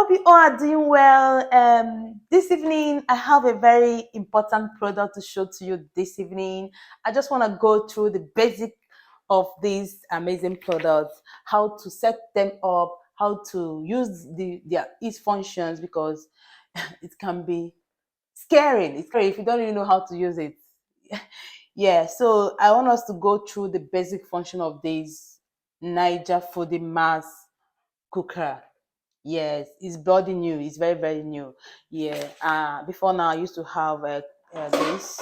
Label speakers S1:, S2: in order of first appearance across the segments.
S1: hope you all are doing well. This evening, I have a very important product to show to you this evening. I just want to go through the basic of these amazing products, how to set them up, how to use its functions, because it can be scary. It's scary if you don't really know how to use it. Yeah, so I want us to go through the basic function of this Niger Foodi mass cooker. Yes, it's bloody new. It's very, very new. Yeah. Before now, I used to have this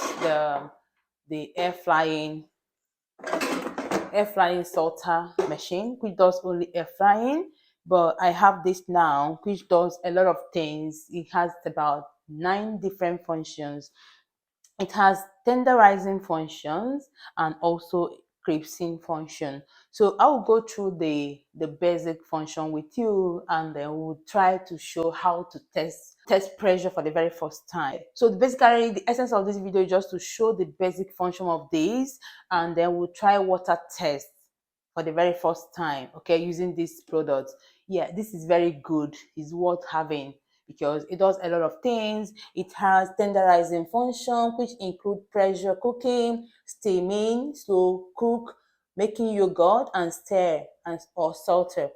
S1: the air frying salter machine, which does only air frying. But I have this now, which does a lot of things. It has about 9 different functions. It has tenderizing functions and also crisping function. So I will go through the basic function with you, and then we'll try to show how to test pressure for the very first time. So basically, the essence of this video is just to show the basic function of this, and then we'll try water test for the very first time, okay, using this product. Yeah, this is very good. It's worth having because it does a lot of things. It has tenderizing function, which include pressure cooking, steaming, slow cook, making yogurt, and stir or salter.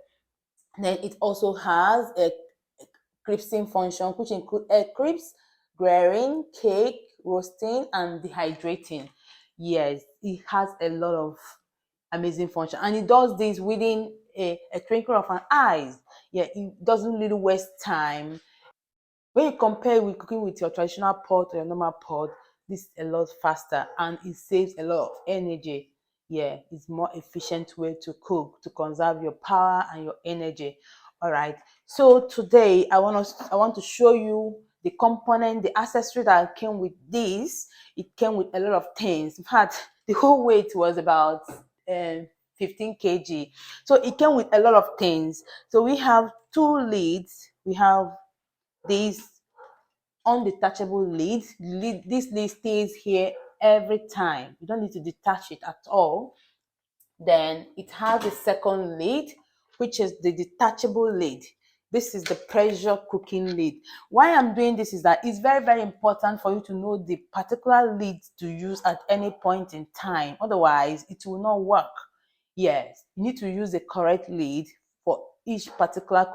S1: Then it also has a crisping function, which include egg crisps, grilling, cake, roasting, and dehydrating. Yes, it has a lot of amazing function, and it does this within a twinkle of an eye. Yeah, it doesn't really waste time. When you compare with cooking with your traditional pot or your normal pot, this is a lot faster and it saves a lot of energy. Yeah, it's more efficient way to cook to conserve your power and your energy. All right. So today I want to show you the component, the accessory that came with this. It came with a lot of things. In fact, the whole weight was about 15 kg. So it came with a lot of things. So we have 2 lids. We have this undetachable lid. This lid stays here every time. You don't need to detach it at all. Then it has a second lid, which is the detachable lid. This is the pressure cooking lid. Why I'm doing this is that it's very, very important for you to know the particular lid to use at any point in time. Otherwise, it will not work. Yes, you need to use the correct lid for each particular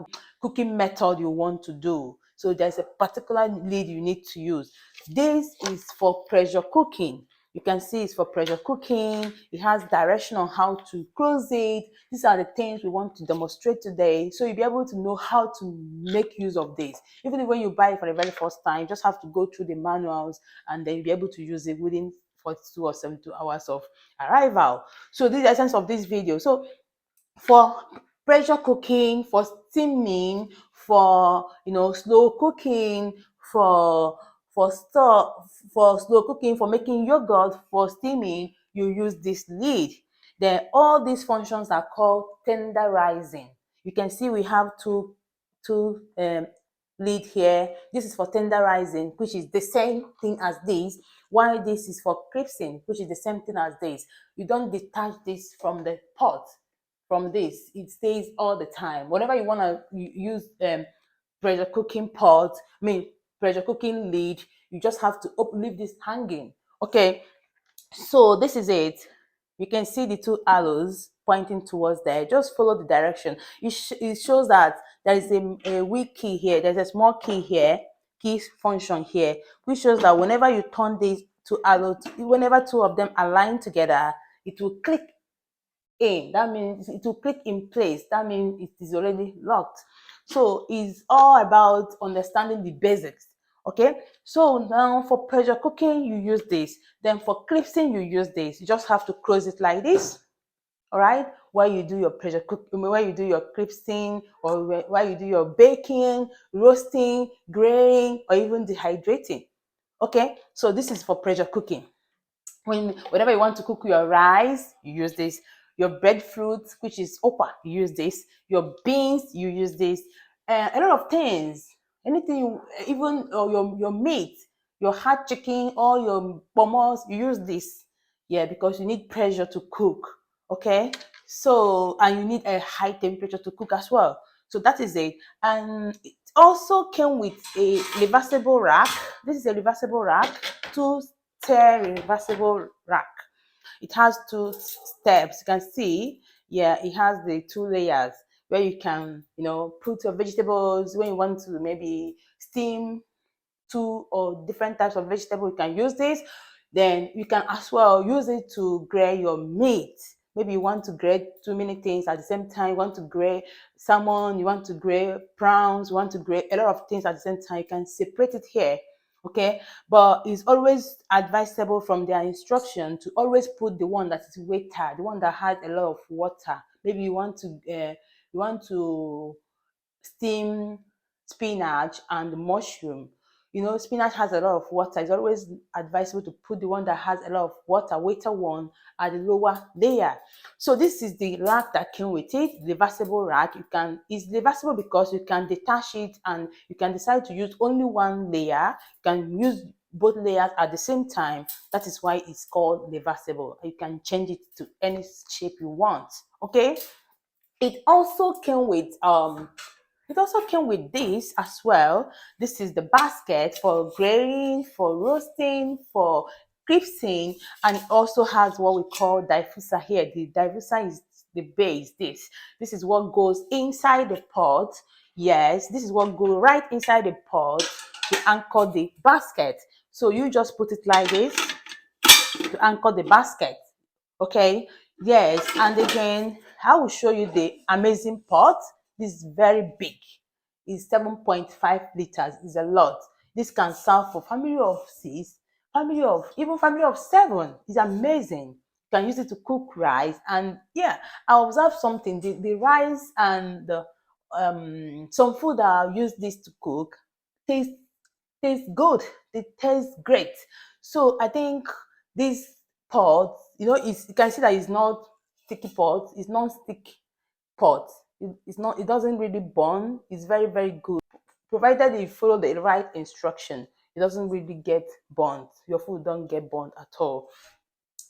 S1: cooking method you want to do. So there's a particular lid you need to use. This is for pressure cooking. You can see it's for pressure cooking. It has direction on how to close it. These are the things we want to demonstrate today. So you'll be able to know how to make use of this. Even when you buy it for the very first time, you just have to go through the manuals and then you'll be able to use it within 42 or 72 hours of arrival. So this is the essence of this video. So for pressure cooking, for steaming, for slow cooking, for for slow cooking, for making yogurt, for steaming, you use this lid. Then all these functions are called tenderizing. You can see we have two lid here. This is for tenderizing, which is the same thing as this, while this is for crisping, which is the same thing as this. You don't detach this from the pot. From this, it stays all the time. Whenever you want to use pressure cooking pot, pressure cooking lid, you just have to leave this hanging. Okay, so this is it. You can see the 2 arrows pointing towards there. Just follow the direction. It shows that there is a weak key here. There's a small key here, key function here, which shows that whenever you turn these 2 arrows, whenever 2 of them align together, it will click in. That means it will click in place. That means it is already locked. So it's all about understanding the basics. Okay, so now for pressure cooking you use this, then for crisping you use this. You just have to close it like this. All right, while you do your pressure cooking, while you do your crisping, or while you do your baking, roasting, grilling, or even dehydrating. Okay, so this is for pressure cooking. Whenever you want to cook your rice, you use this. Your breadfruit, which is okpa, you use this. Your beans, you use this. A lot of things. Anything, even your meat, your hard chicken, or your pomos, you use this. Yeah, because you need pressure to cook. Okay, so and you need a high temperature to cook as well. So that is it. And also came with a reversible rack. This is a reversible rack, two-tier reversible rack. It has two steps. You can see, yeah, it has the two layers where you can, put your vegetables when you want to maybe steam two or different types of vegetable. You can use this. Then you can as well use it to grill your meat. Maybe you want to grill too many things at the same time. You want to grill salmon, you want to grill prawns, you want to grill a lot of things at the same time. You can separate it here. Okay, but it's always advisable from their instruction to always put the one that is wetter, the one that has a lot of water. Maybe you want to steam spinach and mushroom. Spinach has a lot of water. It's always advisable to put the one that has a lot of water, wetter one, at the lower layer. So this is the rack that came with it, the reversible rack. It's reversible because you can detach it and you can decide to use only one layer. You can use both layers at the same time. That is why it's called reversible. You can change it to any shape you want. Okay. It also came with this as well. This is the basket for grilling, for roasting, for crisping, and it also has what we call diffuser here. The diffuser is the base. This is what goes inside the pot. Yes, this is what goes right inside the pot to anchor the basket. So you just put it like this to anchor the basket. Okay, yes, and again, I will show you the amazing pot. This is very big. It's 7.5 liters. It's a lot. This can serve for family of six, family of seven. It's amazing. You can use it to cook rice. And yeah, I observed something. The rice and some food that I use this to cook taste tastes good. It tastes great. So I think this pot, you can see that it's not sticky pot. It's non-stick pot. It's not. It doesn't really burn. It's very very good. Provided you follow the right instruction, it doesn't really get burnt. Your food don't get burnt at all.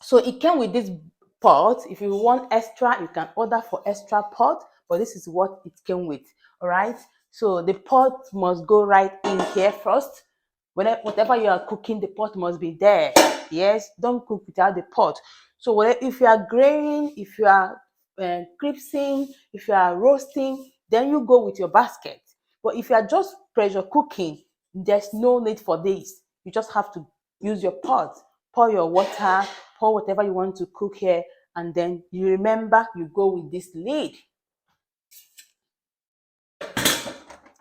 S1: So it came with this pot. If you want extra, you can order for extra pot, but this is what it came with. All right. So the pot must go right in here first. Whatever you are cooking, the pot must be there. Yes, don't cook without the pot. So if you are grilling, if you are crisping, if you are roasting, then you go with your basket. But if you are just pressure cooking, there's no need for this. You just have to use your pot, pour your water, pour whatever you want to cook here, and then you remember you go with this lid.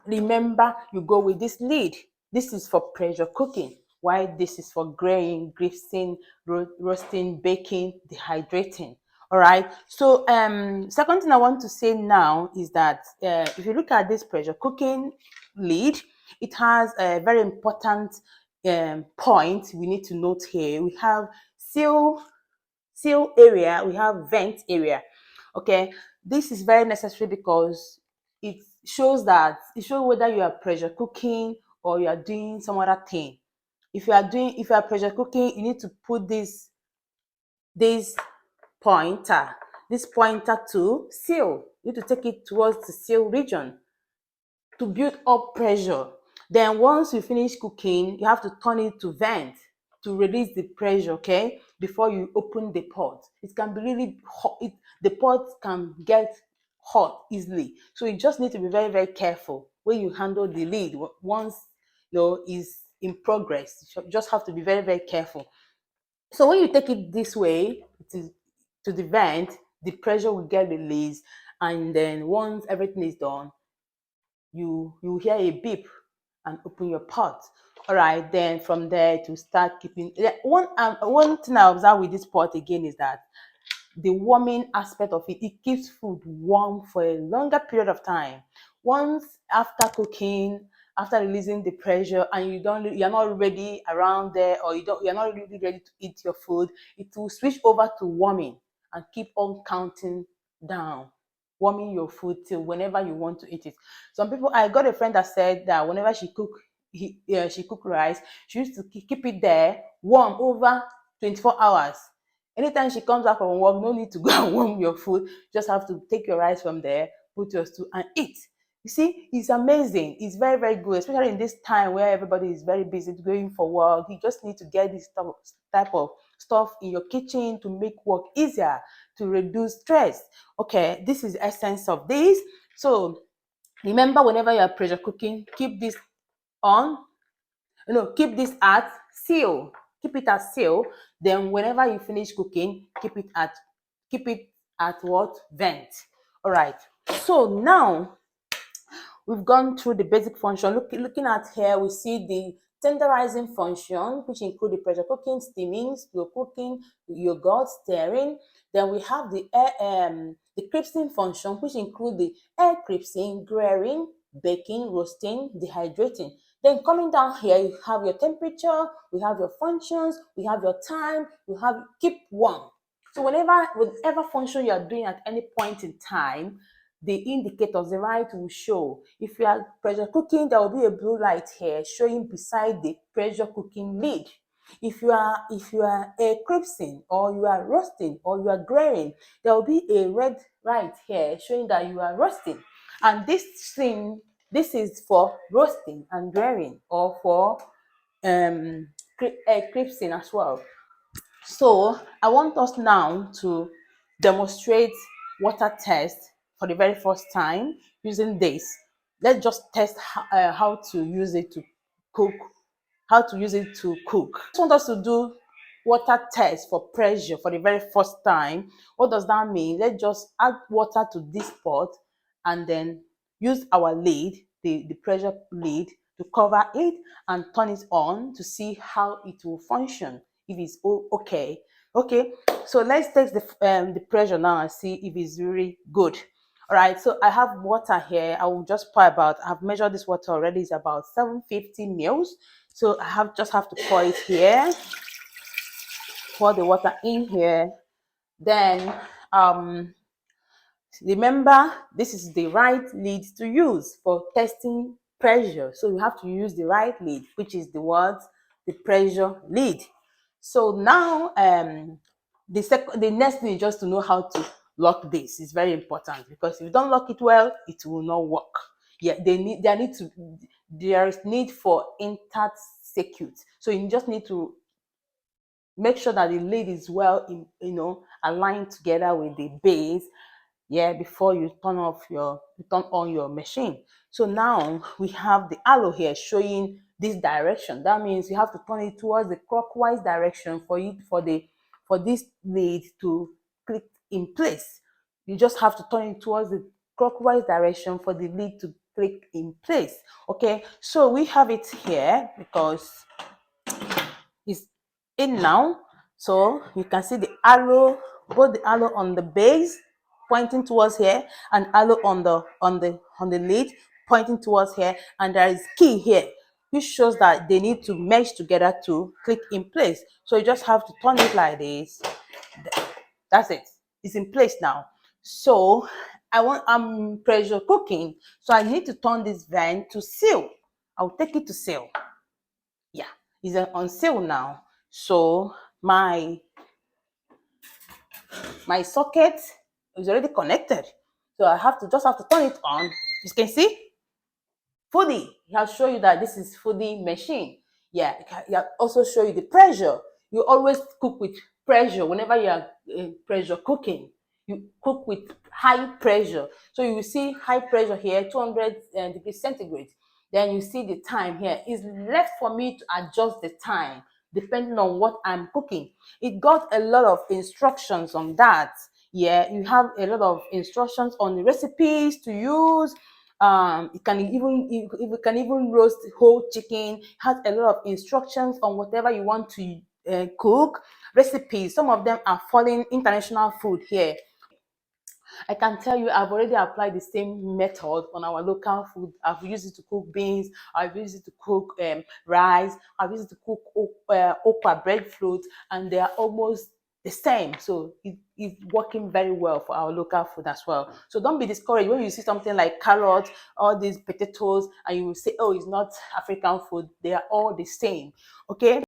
S1: Remember, you go with this lid. This is for pressure cooking, while this is for grilling, greasing, roasting, baking, dehydrating. All right. So, second thing I want to say now is that if you look at this pressure cooking lid, it has a very important point we need to note here. We have seal area, we have vent area. Okay, this is very necessary because it shows whether you are pressure cooking or you are doing some other thing. If you are pressure cooking, you need to put this pointer to seal. You need to take it towards the seal region to build up pressure. Then once you finish cooking, you have to turn it to vent to release the pressure, okay? Before you open the pot. It can be really hot. The pot can get hot easily. So you just need to be very, very careful when you handle the lid. Once is in progress, you just have to be very, very careful. So when you take it this way to the vent, the pressure will get released. And then once everything is done, you hear a beep and open your pot. All right, then from there to start keeping one thing I observe with this pot again is that the warming aspect of it keeps food warm for a longer period of time. Once after cooking, after releasing the pressure, and you're not ready around there, or you're not really ready to eat your food, it will switch over to warming and keep on counting down, warming your food till whenever you want to eat it. Some people, I got a friend that said that whenever she cook rice, she used to keep it there warm over 24 hours. Anytime she comes back from work, no need to go and warm your food. Just have to take your rice from there, put your stew and eat. You see, it's amazing. It's very, very good, especially in this time where everybody is very busy going for work. You just need to get this type of stuff in your kitchen to make work easier, to reduce stress. Okay, this is the essence of this. So remember, whenever you are pressure cooking, keep this on, keep this at seal. Keep it at seal. Then whenever you finish cooking, keep it at what? Vent. All right. So now we've gone through the basic function. Looking at here, we see the tenderizing function, which include the pressure cooking, steaming, slow cooking, yogurt, stirring. Then we have the crisping function, which include the air crisping, grilling, baking, roasting, dehydrating. Then coming down here, you have your temperature, we have your functions, we have your time, we have keep warm. So whatever function you are doing at any point in time, the indicators, the light will show. If you are pressure cooking, there will be a blue light here showing beside the pressure cooking lid. If you are a crisping, or you are roasting, or you are grilling, there will be a red light here showing that you are roasting. And this is for roasting and grilling, or for crisping as well. So I want us now to demonstrate water test for the very first time using this. Let's just test how to use it to cook. How to use it to cook. I just want us to do water test for pressure for the very first time. What does that mean? Let's just add water to this pot and then use our lid, the pressure lid, to cover it and turn it on to see how it will function, if it's okay. Okay, so let's test the pressure now and see if it's really good. All right, so I have water here. I will just pour about, I've measured this water already, it's about 750 mils. So I just have to pour it here, pour the water in here. Then remember, this is the right lid to use for testing pressure. So you have to use the right lid, which is the pressure lid. So now the next thing is just to know how to lock this. It's very important, because if you don't lock it well, it will not work. Yeah, there is need for intact circuit. So you just need to make sure that the lid is well aligned together with the base, yeah, before you turn on your machine. So now we have the arrow here showing this direction. That means you have to turn it towards the clockwise direction for this lid to click in place. You just have to turn it towards the clockwise direction for the lid to click in place. Okay, so we have it here because is in now. So you can see the arrow, both the arrow on the base pointing towards here, and arrow on the lid pointing towards here, and there is key here which shows that they need to merge together to click in place. So you just have to turn it like this. That's it. It's in place now. So I'm pressure cooking, so I need to turn this vent to seal. I'll take it to seal. Yeah, it's on sale now. So my socket is already connected. So I just have to turn it on. You can see Foodi. It has shown you that this is Foodi machine. Yeah, it also show you the pressure. You always cook with pressure whenever you are pressure cooking. You cook with high pressure. So you will see high pressure here, 200 degrees centigrade. Then you see the time here. It's left for me to adjust the time depending on what I'm cooking. It got a lot of instructions on that. Yeah, you have a lot of instructions on the recipes to use. You can even roast whole chicken. It has a lot of instructions on whatever you want to cook. Recipes, some of them are following international food here. I can tell you, I've already applied the same method on our local food. I've used it to cook beans, I've used it to cook rice, I've used it to cook okra breadfruit, and they are almost the same. So it's working very well for our local food as well. So don't be discouraged when you see something like carrots, all these potatoes, and you will say, oh, it's not African food. They are all the same. Okay.